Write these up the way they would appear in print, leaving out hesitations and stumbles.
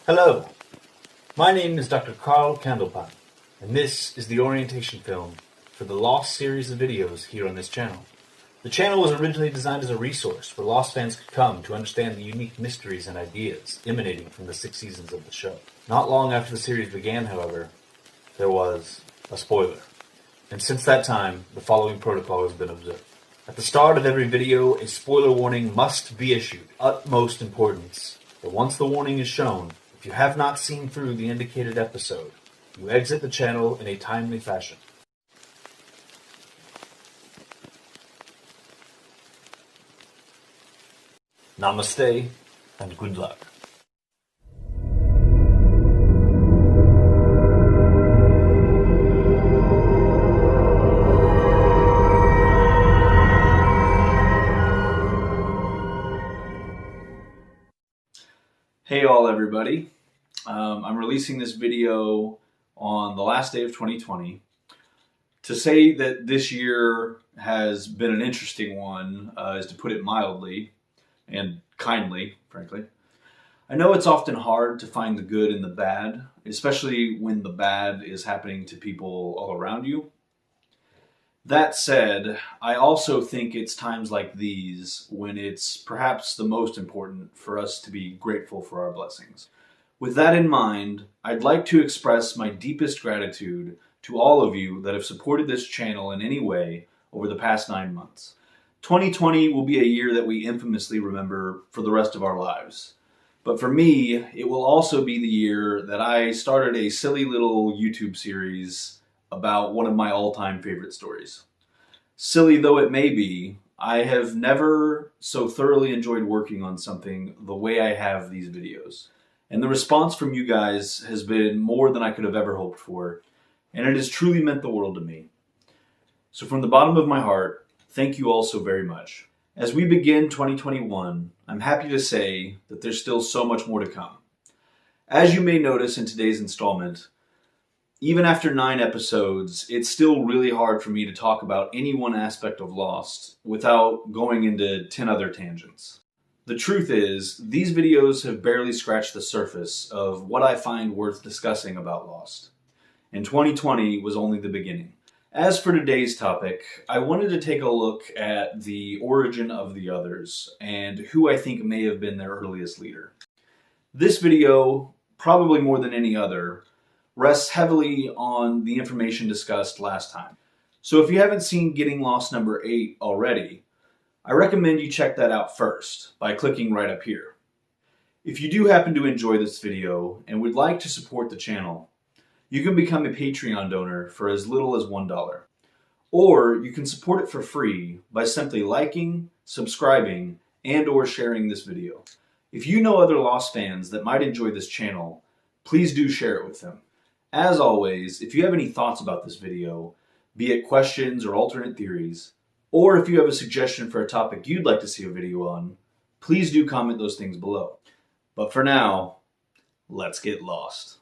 Hello, my name is Dr. Carl Candlepot, and this is the orientation film for the Lost series of videos here on this channel. The channel was originally designed as a resource where Lost fans could come to understand the unique mysteries and ideas emanating from the 6 seasons of the show. Not long after the series began, however, there was a spoiler. And since that time, the following protocol has been observed. At the start of every video, a spoiler warning must be issued. Utmost importance. But once the warning is shown, if you have not seen through the indicated episode, you exit the channel in a timely fashion. Namaste, and good luck. Hey all everybody, I'm releasing this video on the last day of 2020. To say that this year has been an interesting one is to put it mildly and kindly, frankly. I know it's often hard to find the good in the bad, especially when the bad is happening to people all around you. That said, I also think it's times like these when it's perhaps the most important for us to be grateful for our blessings. With that in mind, I'd like to express my deepest gratitude to all of you that have supported this channel in any way over the past 9 months. 2020 will be a year that we infamously remember for the rest of our lives. But for me, it will also be the year that I started a silly little YouTube series about one of my all-time favorite stories. Silly though it may be, I have never so thoroughly enjoyed working on something the way I have these videos. And the response from you guys has been more than I could have ever hoped for, and it has truly meant the world to me. So from the bottom of my heart, thank you all so very much. As we begin 2021, I'm happy to say that there's still so much more to come. As you may notice in today's installment, even after 9 episodes, it's still really hard for me to talk about any one aspect of Lost without going into 10 other tangents. The truth is, these videos have barely scratched the surface of what I find worth discussing about Lost. And 2020 was only the beginning. As for today's topic, I wanted to take a look at the origin of the Others and who I think may have been their earliest leader. This video, probably more than any other, rests heavily on the information discussed last time. So if you haven't seen Getting Lost number 8 already, I recommend you check that out first by clicking right up here. If you do happen to enjoy this video and would like to support the channel, you can become a Patreon donor for as little as $1. Or you can support it for free by simply liking, subscribing, and/or sharing this video. If you know other Lost fans that might enjoy this channel, please do share it with them. As always, if you have any thoughts about this video, be it questions or alternate theories, or if you have a suggestion for a topic you'd like to see a video on, please do comment those things below. But for now, let's get lost.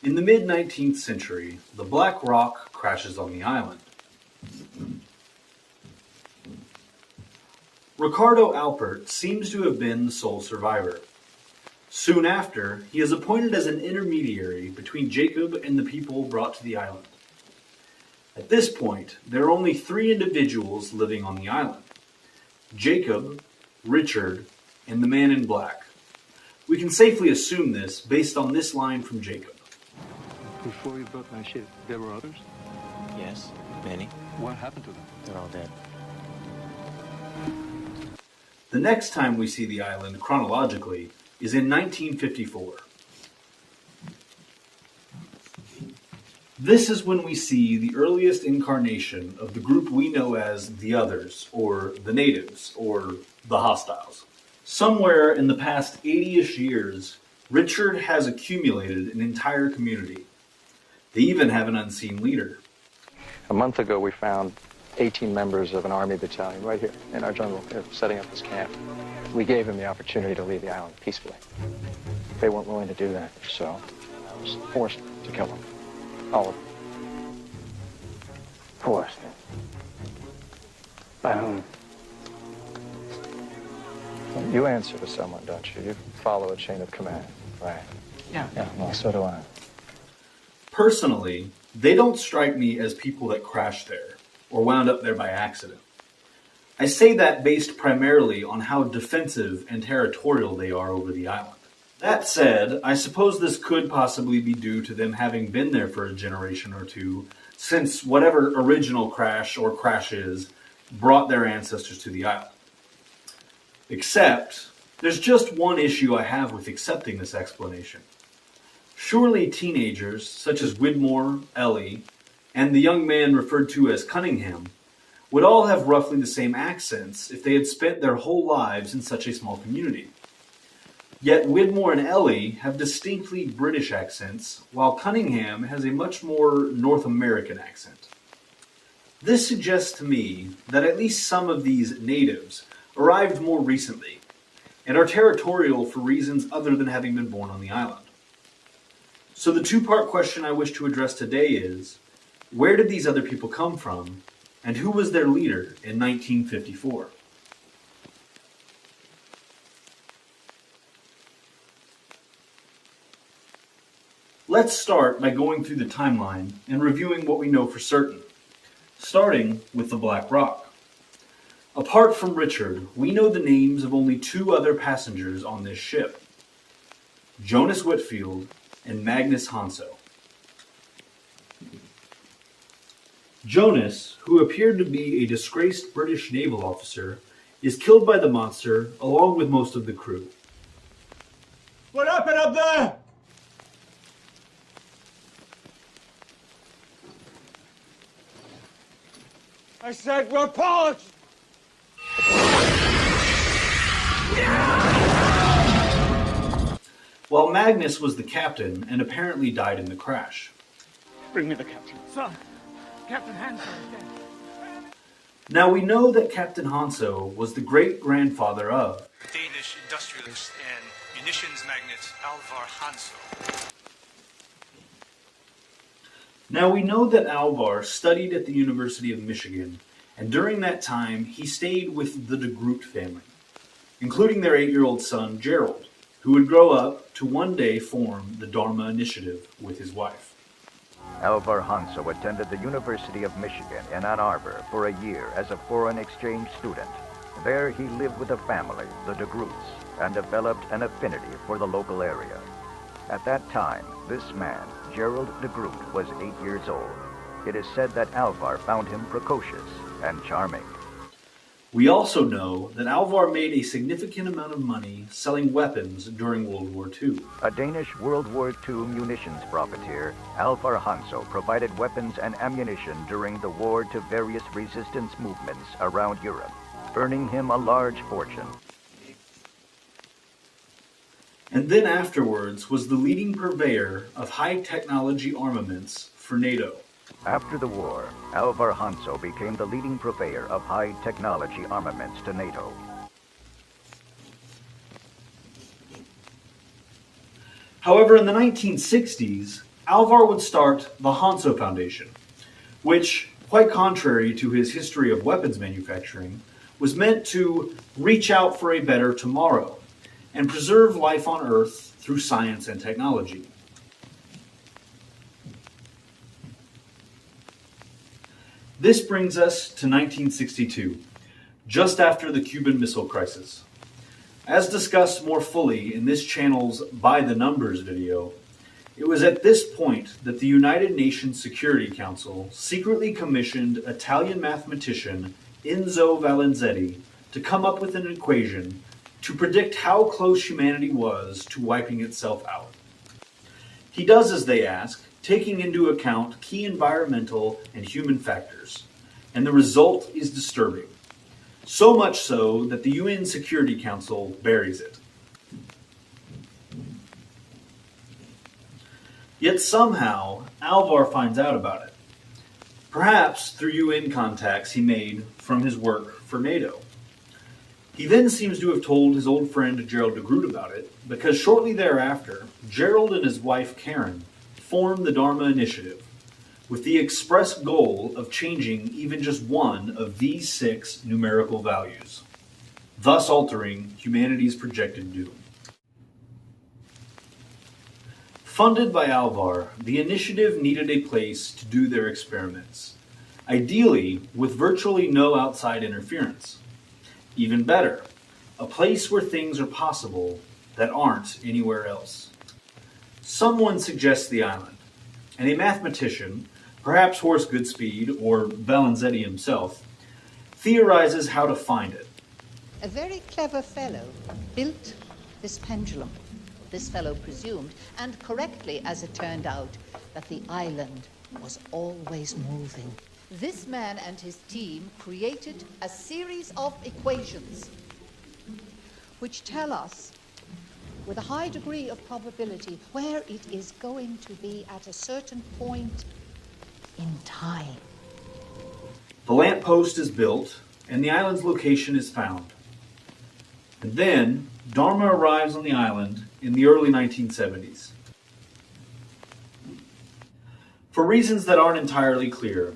In the mid-19th century, the Black Rock crashes on the island. Ricardo Alpert seems to have been the sole survivor. Soon after, he is appointed as an intermediary between Jacob and the people brought to the island. At this point, there are only 3 individuals living on the island: Jacob, Richard, and the man in black. We can safely assume this based on this line from Jacob. Before you built my ship, there were others? Yes, many. What happened to them? They're all dead. The next time we see the island chronologically is in 1954. This is when we see the earliest incarnation of the group we know as the Others, or the Natives, or the Hostiles. Somewhere in the past 80-ish years, Richard has accumulated an entire community. They even have an unseen leader. A month ago, we found 18 members of an army battalion right here in our jungle. They're setting up this camp. We gave them the opportunity to leave the island peacefully. They weren't willing to do that, so I was forced to kill them. All of them. Forced? By whom? You answer to someone, don't you? You follow a chain of command, right? Yeah. Yeah, well, so do I. Personally, they don't strike me as people that crashed there or wound up there by accident. I say that based primarily on how defensive and territorial they are over the island. That said, I suppose this could possibly be due to them having been there for a generation or two, since whatever original crash or crashes brought their ancestors to the island. Except, there's just one issue I have with accepting this explanation. Surely teenagers, such as Widmore, Ellie, and the young man referred to as Cunningham, would all have roughly the same accents if they had spent their whole lives in such a small community. Yet Widmore and Ellie have distinctly British accents, while Cunningham has a much more North American accent. This suggests to me that at least some of these natives arrived more recently, and are territorial for reasons other than having been born on the island. So the two-part question I wish to address today is, where did these other people come from, and who was their leader in 1954? Let's start by going through the timeline and reviewing what we know for certain, starting with the Black Rock. Apart from Richard, we know the names of only two other passengers on this ship, Jonas Whitfield and Magnus Hanso. Jonas, who appeared to be a disgraced British naval officer, is killed by the monster along with most of the crew. What happened up there? I said report! While Magnus was the captain and apparently died in the crash. Bring me the captain. Sir, Captain Hansen is dead. Now we know that Captain Hanso was the great-grandfather of Danish industrialist and munitions magnate Alvar Hanso. Now we know that Alvar studied at the University of Michigan, and during that time he stayed with the de Groot family, including their 8-year-old son Gerald, who would grow up to one day form the Dharma Initiative with his wife. Alvar Hanso attended the University of Michigan in Ann Arbor for a year as a foreign exchange student. There he lived with a family, the de Groots, and developed an affinity for the local area. At that time, this man, Gerald de Groot, was 8 years old. It is said that Alvar found him precocious and charming. We also know that Alvar made a significant amount of money selling weapons during World War II. A Danish World War II munitions profiteer, Alvar Hanso provided weapons and ammunition during the war to various resistance movements around Europe, earning him a large fortune. And then afterwards was the leading purveyor of high-technology armaments for NATO. After the war, Alvar Hanso became the leading purveyor of high-technology armaments to NATO. However, in the 1960s, Alvar would start the Hanso Foundation, which, quite contrary to his history of weapons manufacturing, was meant to reach out for a better tomorrow and preserve life on Earth through science and technology. This brings us to 1962, just after the Cuban Missile Crisis. As discussed more fully in this channel's By the Numbers video, it was at this point that the United Nations Security Council secretly commissioned Italian mathematician Enzo Valenzetti to come up with an equation to predict how close humanity was to wiping itself out. He does as they ask, taking into account key environmental and human factors, and the result is disturbing. So much so that the UN Security Council buries it. Yet somehow, Alvar finds out about it. perhaps through UN contacts he made from his work for NATO. He then seems to have told his old friend Gerald de Groot about it, because shortly thereafter, Gerald and his wife Karen formed the Dharma Initiative, with the express goal of changing even just one of these 6 numerical values, thus altering humanity's projected doom. Funded by Alvar, the initiative needed a place to do their experiments, ideally with virtually no outside interference. Even better, a place where things are possible that aren't anywhere else. Someone suggests the island, and a mathematician, perhaps Horace Goodspeed or Valenzetti himself, theorizes how to find it. A very clever fellow built this pendulum. This fellow presumed, and correctly as it turned out, that the island was always moving. This man and his team created a series of equations which tell us with a high degree of probability where it is going to be at a certain point in time. The lamppost is built, and the island's location is found. And then, Dharma arrives on the island in the early 1970s. For reasons that aren't entirely clear,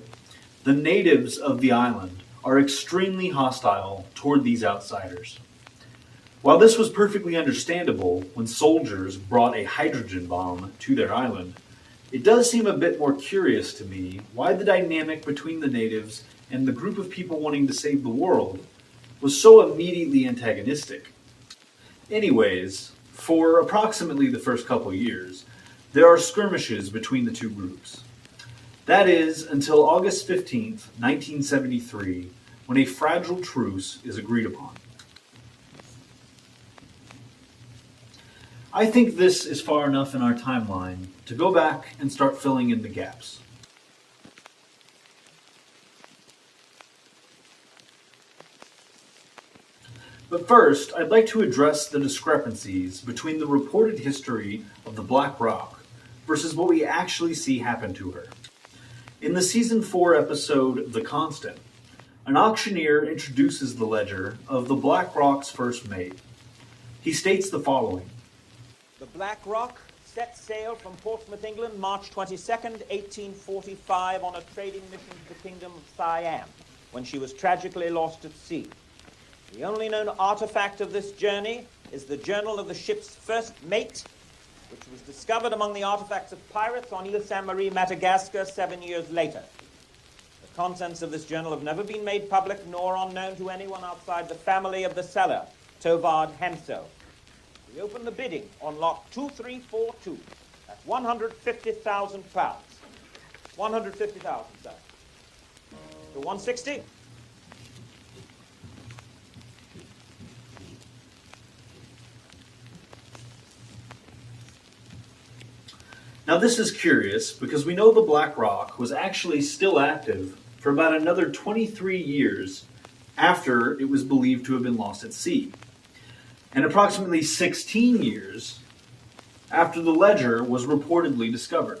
the natives of the island are extremely hostile toward these outsiders. While this was perfectly understandable when soldiers brought a hydrogen bomb to their island, it does seem a bit more curious to me why the dynamic between the natives and the group of people wanting to save the world was so immediately antagonistic. Anyways, for approximately the first couple years, there are skirmishes between the two groups. That is, until August 15th, 1973, when a fragile truce is agreed upon. I think this is far enough in our timeline to go back and start filling in the gaps. But first, I'd like to address the discrepancies between the reported history of the Black Rock versus what we actually see happen to her. In the Season 4 episode, The Constant, an auctioneer introduces the ledger of the Black Rock's first mate. He states the following. The Black Rock set sail from Portsmouth, England, March 22nd, 1845, on a trading mission to the Kingdom of Siam, when she was tragically lost at sea. The only known artifact of this journey is the journal of the ship's first mate, which was discovered among the artifacts of pirates on Ile Sainte-Marie, Madagascar, 7 years later. The contents of this journal have never been made public nor unknown to anyone outside the family of the seller, Tovard Henso. We open the bidding on lot 2342 at £150,000. 150,000, sir. To 160? Now this is curious because we know the Black Rock was actually still active for about another 23 years after it was believed to have been lost at sea, and approximately 16 years after the ledger was reportedly discovered.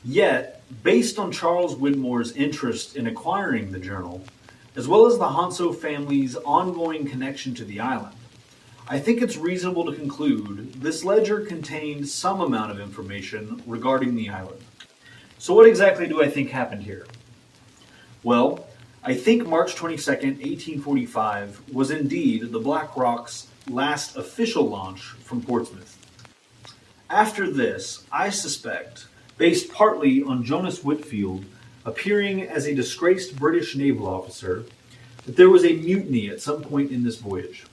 Yet, based on Charles Widmore's interest in acquiring the journal, as well as the Hanso family's ongoing connection to the island, I think it's reasonable to conclude this ledger contained some amount of information regarding the island. So what exactly do I think happened here? Well, I think March 22nd, 1845 was indeed the Black Rock's last official launch from Portsmouth. After this, I suspect, based partly on Jonas Whitfield appearing as a disgraced British naval officer, that there was a mutiny at some point in this voyage.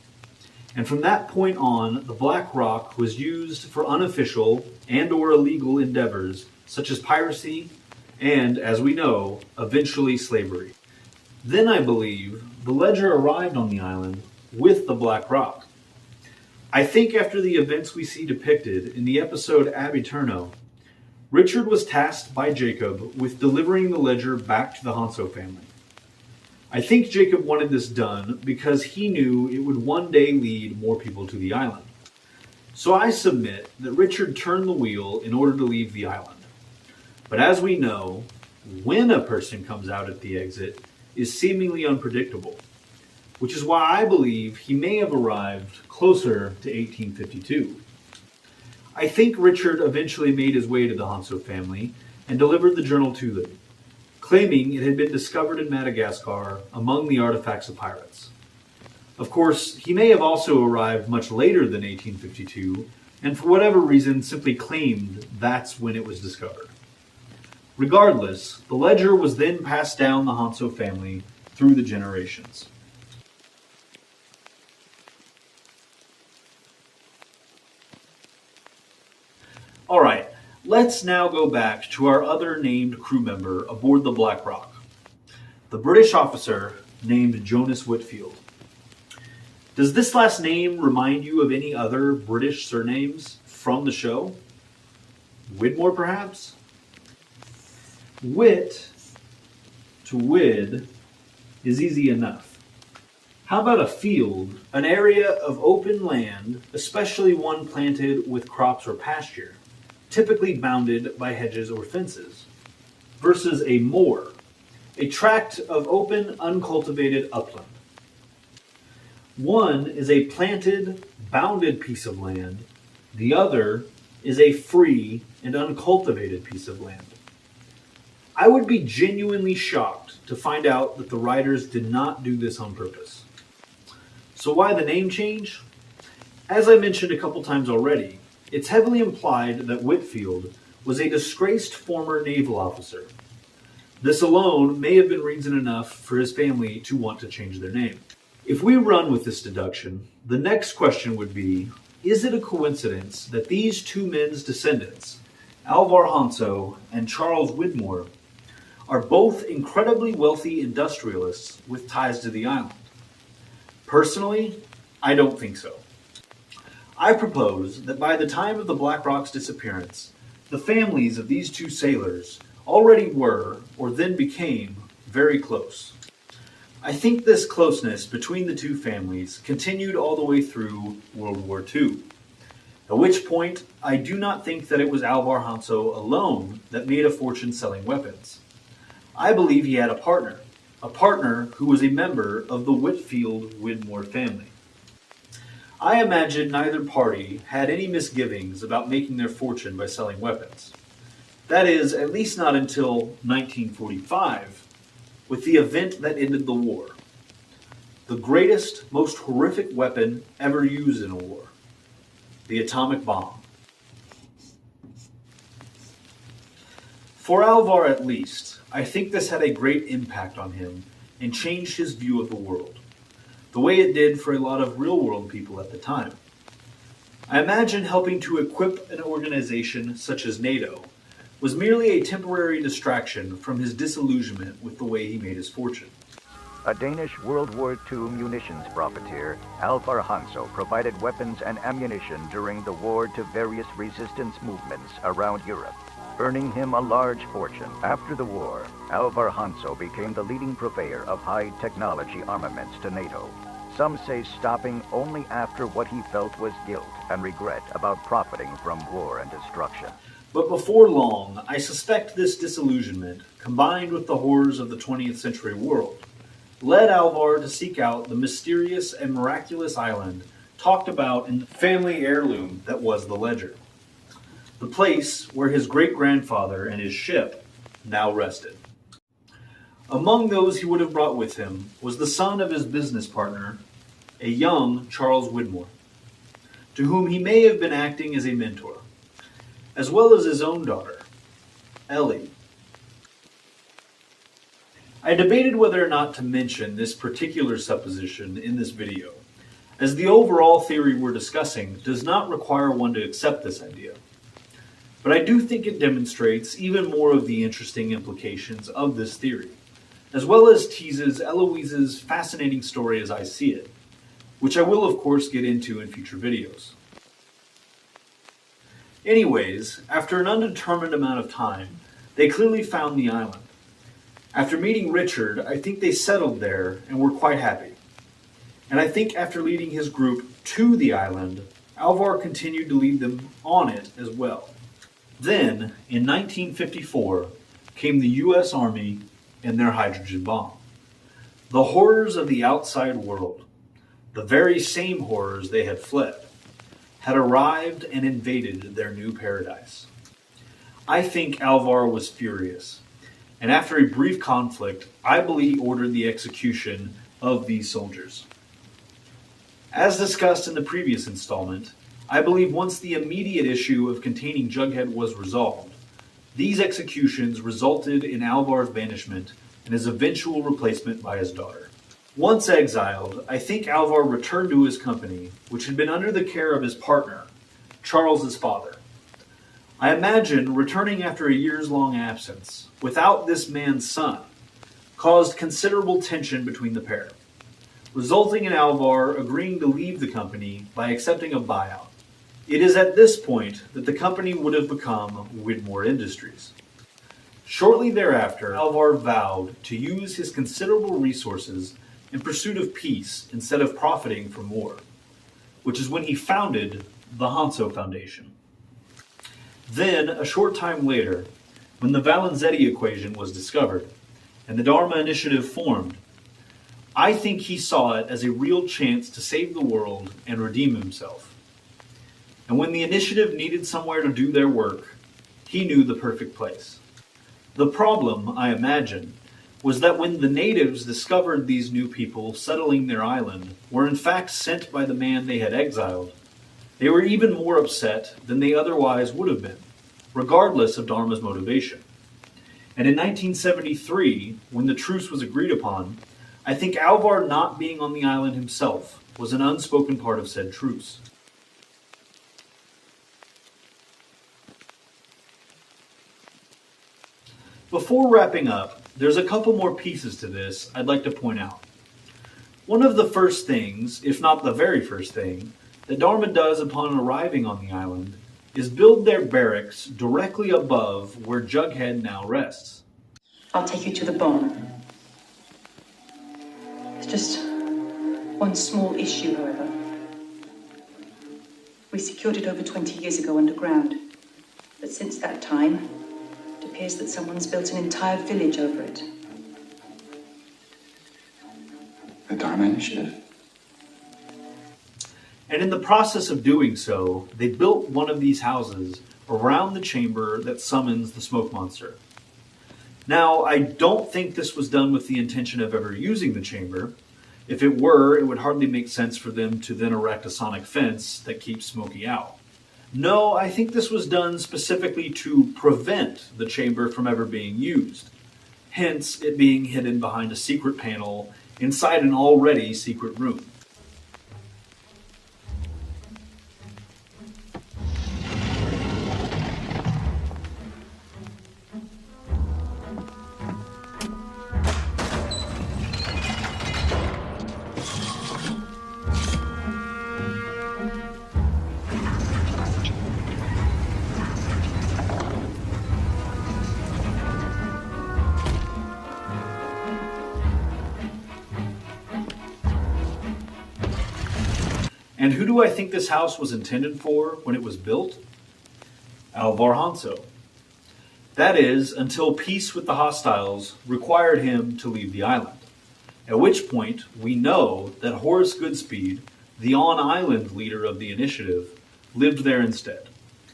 And from that point on, the Black Rock was used for unofficial and or illegal endeavors such as piracy and, as we know, eventually slavery. Then I believe the ledger arrived on the island with the Black Rock. I think after the events we see depicted in the episode Ab Eterno, Richard was tasked by Jacob with delivering the ledger back to the Hanso family. I think Jacob wanted this done because he knew it would one day lead more people to the island. So I submit that Richard turned the wheel in order to leave the island. But as we know, when a person comes out at the exit is seemingly unpredictable, which is why I believe he may have arrived closer to 1852. I think Richard eventually made his way to the Hanso family and delivered the journal to them, claiming it had been discovered in Madagascar among the artifacts of pirates. Of course, he may have also arrived much later than 1852, and for whatever reason simply claimed that's when it was discovered. Regardless, the ledger was then passed down the Hanso family through the generations. Alright, let's now go back to our other named crew member aboard the Black Rock, the British officer named Jonas Whitfield. Does this last name remind you of any other British surnames from the show? Widmore, perhaps? Wit to Wid is easy enough. How about a field, an area of open land, especially one planted with crops or pasture, typically bounded by hedges or fences, versus a moor, a tract of open, uncultivated upland. One is a planted, bounded piece of land. The other is a free and uncultivated piece of land. I would be genuinely shocked to find out that the writers did not do this on purpose. So why the name change? As I mentioned a couple times already, it's heavily implied that Whitfield was a disgraced former naval officer. This alone may have been reason enough for his family to want to change their name. If we run with this deduction, the next question would be, is it a coincidence that these two men's descendants, Alvar Hanso and Charles Widmore, are both incredibly wealthy industrialists with ties to the island? Personally, I don't think so. I propose that by the time of the Black Rock's disappearance, the families of these two sailors already were, or then became, very close. I think this closeness between the two families continued all the way through World War II, at which point I do not think that it was Alvar Hanso alone that made a fortune selling weapons. I believe he had a partner who was a member of the Whitfield-Widmore family. I imagine neither party had any misgivings about making their fortune by selling weapons. That is, at least not until 1945, with the event that ended the war. The greatest, most horrific weapon ever used in a war. The atomic bomb. For Alvar at least, I think this had a great impact on him and changed his view of the world, the way it did for a lot of real-world people at the time. I imagine helping to equip an organization such as NATO was merely a temporary distraction from his disillusionment with the way he made his fortune. A Danish World War II munitions profiteer, Alvar Hanso provided weapons and ammunition during the war to various resistance movements around Europe, earning him a large fortune. After the war, Alvar Hanso became the leading purveyor of high-technology armaments to NATO. Some say stopping only after what he felt was guilt and regret about profiting from war and destruction. But before long, I suspect this disillusionment, combined with the horrors of the 20th century world, led Alvar to seek out the mysterious and miraculous island talked about in the family heirloom that was the ledger. The place where his great-grandfather and his ship now rested. Among those he would have brought with him was the son of his business partner, a young Charles Widmore, to whom he may have been acting as a mentor, as well as his own daughter, Ellie. I debated whether or not to mention this particular supposition in this video, as the overall theory we're discussing does not require one to accept this idea. But I do think it demonstrates even more of the interesting implications of this theory, as well as teases Eloise's fascinating story as I see it, which I will of course get into in future videos. Anyways, after an undetermined amount of time, they clearly found the island. After meeting Richard, I think they settled there and were quite happy. And I think after leading his group to the island, Alvar continued to lead them on it as well. Then, in 1954, came the U.S. Army and their hydrogen bomb. The horrors of the outside world, the very same horrors they had fled, had arrived and invaded their new paradise. I think Alvar was furious, and after a brief conflict, I believe he ordered the execution of these soldiers. As discussed in the previous installment, I believe once the immediate issue of containing Jughead was resolved, these executions resulted in Alvar's banishment and his eventual replacement by his daughter. Once exiled, I think Alvar returned to his company, which had been under the care of his partner, Charles's father. I imagine returning after a years-long absence, without this man's son, caused considerable tension between the pair, resulting in Alvar agreeing to leave the company by accepting a buyout. It is at this point that the company would have become Widmore Industries. Shortly thereafter, Alvar vowed to use his considerable resources in pursuit of peace instead of profiting from war, which is when he founded the Hanso Foundation. Then, a short time later, when the Valenzetti equation was discovered and the Dharma Initiative formed, I think he saw it as a real chance to save the world and redeem himself. And when the initiative needed somewhere to do their work, he knew the perfect place. The problem, I imagine, was that when the natives discovered these new people settling their island were in fact sent by the man they had exiled, they were even more upset than they otherwise would have been, regardless of Dharma's motivation. And in 1973, when the truce was agreed upon, I think Alvar not being on the island himself was an unspoken part of said truce. Before wrapping up, there's a couple more pieces to this I'd like to point out. One of the first things, if not the very first thing, that Dharma does upon arriving on the island is build their barracks directly above where Jughead now rests. I'll take you to the barn. There's just one small issue, however. We secured it over 20 years ago underground, but since that time, it appears that someone's built an entire village over it. The Dharma Initiative? And in the process of doing so, they built one of these houses around the chamber that summons the smoke monster. Now, I don't think this was done with the intention of ever using the chamber. If it were, it would hardly make sense for them to then erect a sonic fence that keeps Smokey out. No, I think this was done specifically to prevent the chamber from ever being used, hence it being hidden behind a secret panel inside an already secret room. And who do I think this house was intended for when it was built? Alvar Hanso. That is, until peace with the hostiles required him to leave the island, at which point we know that Horace Goodspeed, the on-island leader of the initiative, lived there instead.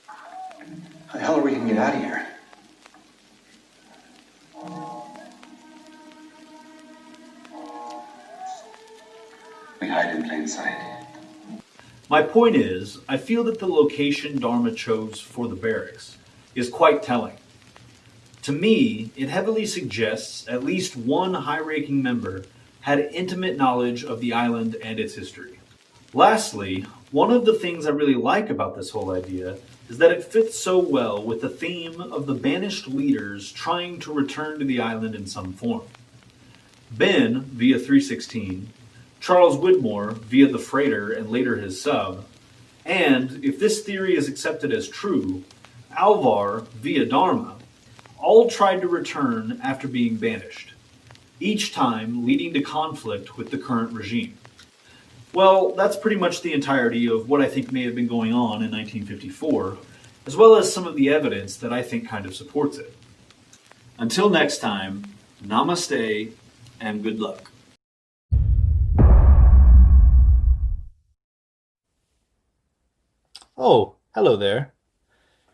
How the hell are we going to get out of here? We hide in plain sight. My point is, I feel that the location Dharma chose for the barracks is quite telling. To me, it heavily suggests at least one high-ranking member had intimate knowledge of the island and its history. Lastly, one of the things I really like about this whole idea is that it fits so well with the theme of the banished leaders trying to return to the island in some form. Ben, via 316, Charles Widmore, via the freighter and later his sub, and, if this theory is accepted as true, Alvar, via Dharma, all tried to return after being banished, each time leading to conflict with the current regime. Well, that's pretty much the entirety of what I think may have been going on in 1954, as well as some of the evidence that I think kind of supports it. Until next time, namaste and good luck. Oh, hello there.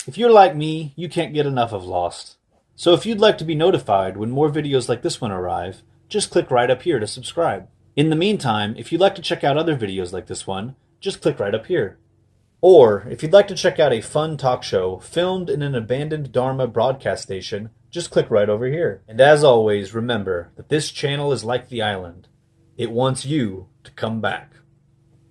If you're like me, you can't get enough of Lost. So if you'd like to be notified when more videos like this one arrive, just click right up here to subscribe. In the meantime, if you'd like to check out other videos like this one, just click right up here. Or, if you'd like to check out a fun talk show filmed in an abandoned Dharma broadcast station, just click right over here. And as always, remember that this channel is like the island. It wants you to come back.